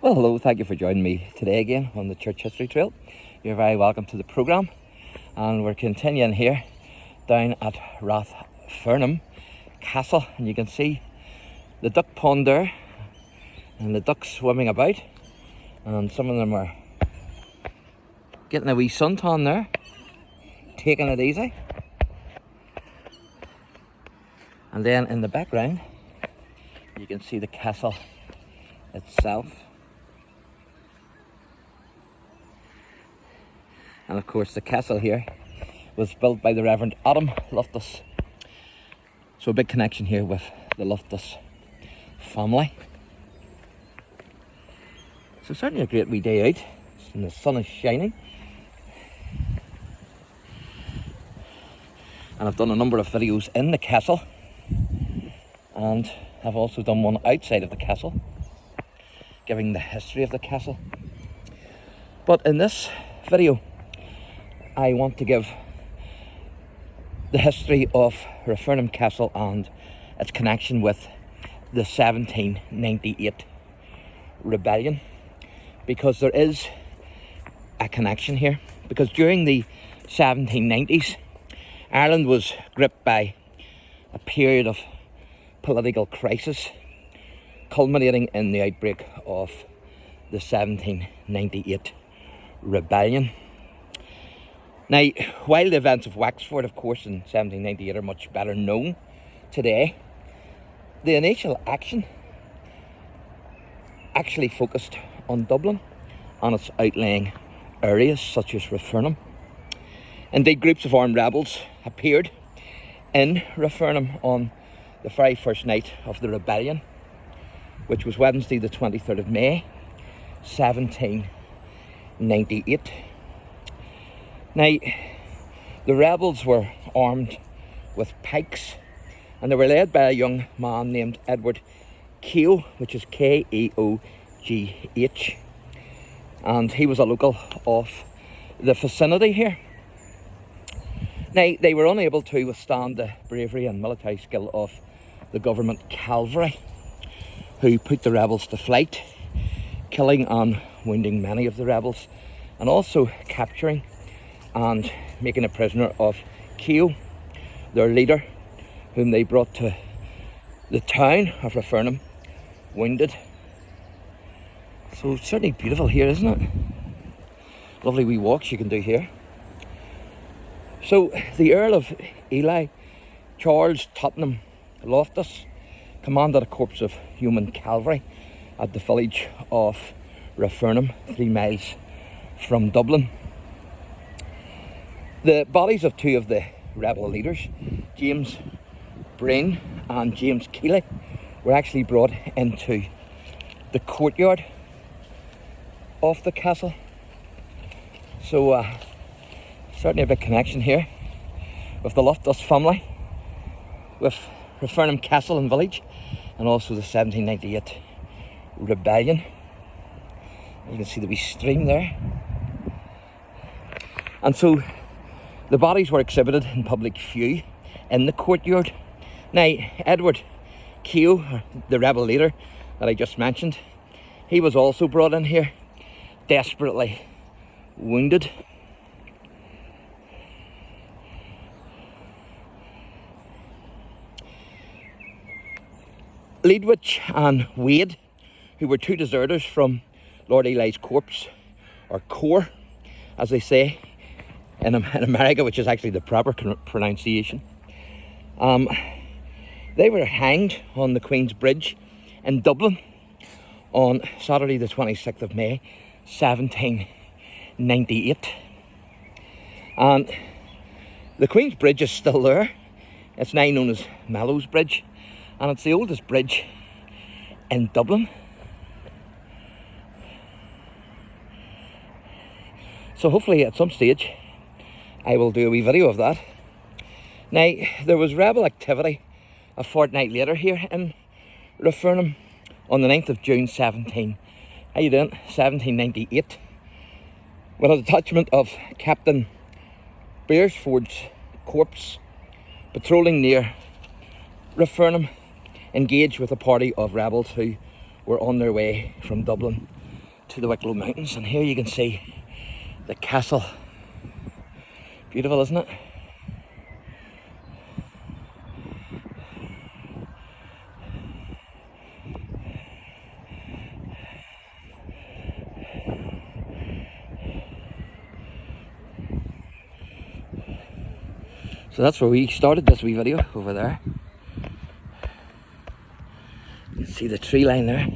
Well, hello, thank you for joining me today again on the Church History Trail. You're very welcome to the programme, and we're continuing here down at RATHFARNHAM Castle, and you can see the duck pond there and the ducks swimming about, and some of them are getting a wee suntan there, taking it easy. And then in the background you can see the castle itself. And of course the castle here was built by the Reverend Adam Loftus. So a big connection here with the Loftus family. So certainly a great wee day out, and the sun is shining. And I've done a number of videos in the castle, and I've also done one outside of the castle, giving the history of the castle. But in this video, I want to give the history of RATHFARNHAM Castle and its connection with the 1798 rebellion, because there is a connection here. Because during the 1790s, Ireland was gripped by a period of political crisis, culminating in the outbreak of the 1798 rebellion. Now, while the events of Wexford, of course, in 1798 are much better known today, the initial action actually focused on Dublin and its outlying areas such as RATHFARNHAM. Indeed, groups of armed rebels appeared in RATHFARNHAM on the very first night of the rebellion, which was Wednesday the 23rd of May, 1798. Now, the rebels were armed with pikes, and they were led by a young man named Edward Keogh, which is Keogh, and he was a local of the vicinity here. Now, they were unable to withstand the bravery and military skill of the government cavalry, who put the rebels to flight, killing and wounding many of the rebels, and also capturing and making a prisoner of Keogh, their leader, whom they brought to the town of RATHFARNHAM, wounded. So it's certainly beautiful here, isn't it? Lovely wee walks you can do here. So the Earl of Ely, Charles Tottenham Loftus, commanded a corps of human cavalry at the village of RATHFARNHAM, 3 miles from Dublin. The bodies of two of the rebel leaders, James Breen and James Keeley, were actually brought into the courtyard of the castle. So certainly a big connection here with the Loftus family, with RATHFARNHAM Castle and Village, and also the 1798 rebellion. You can see the wee stream there. And so the bodies were exhibited in public view in the courtyard. Now, Edward Keogh, the rebel leader that I just mentioned, he was also brought in here, desperately wounded. Leadwich and Wade, who were two deserters from Lord Ely's corps, or corps, as they say in America, which is actually the proper pronunciation. They were hanged on the Queen's Bridge in Dublin on Saturday the 26th of May, 1798. And the Queen's Bridge is still there. It's now known as Mellows Bridge, and it's the oldest bridge in Dublin. So hopefully at some stage I will do a wee video of that. Now, there was rebel activity a fortnight later here in RATHFARNHAM on the 9th of June 1798, when a detachment of Captain Beresford's corps patrolling near RATHFARNHAM engaged with a party of rebels who were on their way from Dublin to the Wicklow Mountains, and here you can see the castle. Beautiful, isn't it? So that's where we started this wee video, over there. You can see the tree line there.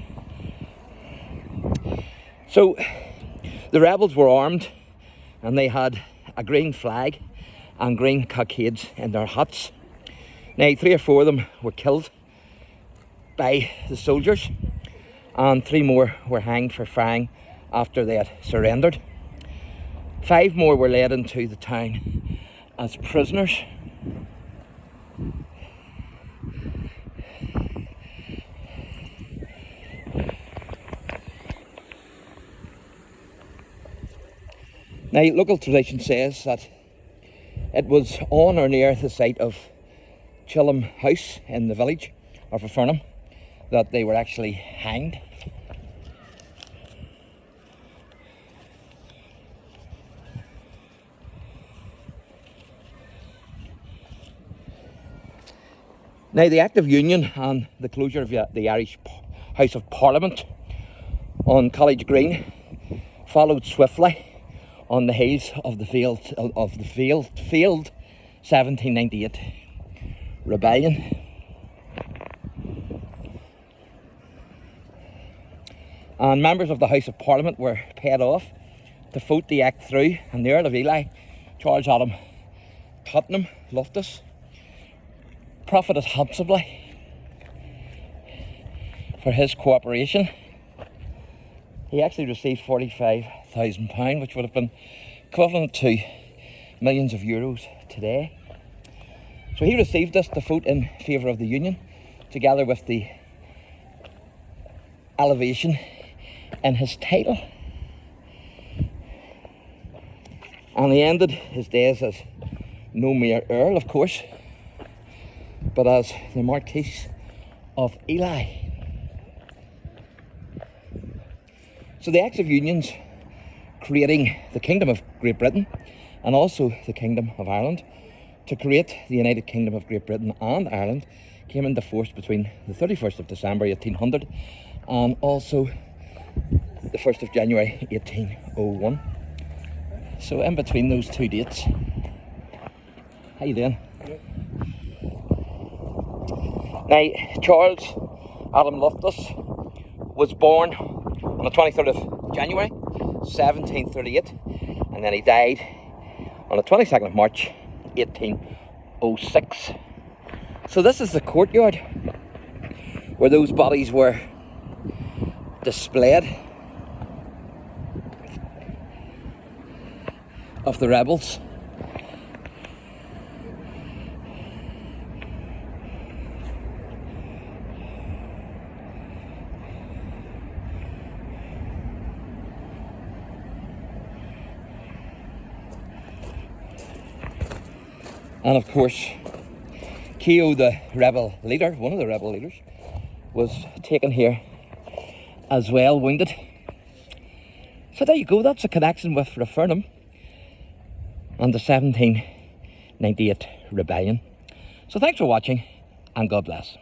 So the rebels were armed, and they had a green flag and green cockades in their huts. Now 3 or 4 of them were killed by the soldiers, and 3 more were hanged for firing after they had surrendered. 5 more were led into the town as prisoners. Now, local tradition says that it was on or near the site of Chilham House in the village of RATHFARNHAM that they were actually hanged. Now, the Act of Union and the closure of the Irish House of Parliament on College Green followed swiftly on the heels of the failed 1798 rebellion. And members of the House of Parliament were paid off to vote the Act through, and the Earl of Ely, Charles Adam Tottenham Loftus, profited handsomely for his cooperation. He actually received £45,000, which would have been equivalent to millions of euros today. So he received this to vote in favour of the Union, together with the elevation in his title. And he ended his days as no mere Earl, of course, but as the Marquis of Ely. So the Acts of Unions creating the Kingdom of Great Britain and also the Kingdom of Ireland to create the United Kingdom of Great Britain and Ireland came into force between the 31st of December 1800 and also the 1st of January 1801. So in between those 2 dates. How you doing? Now, Charles Adam Loftus was born on the 23rd of January 1738, and then he died on the 22nd of March 1806. So this is the courtyard where those bodies were displayed of the rebels. And of course, Keogh, the rebel leader, one of the rebel leaders, was taken here as well, wounded. So there you go, that's a connection with RATHFARNHAM and the 1798 rebellion. So thanks for watching, and God bless.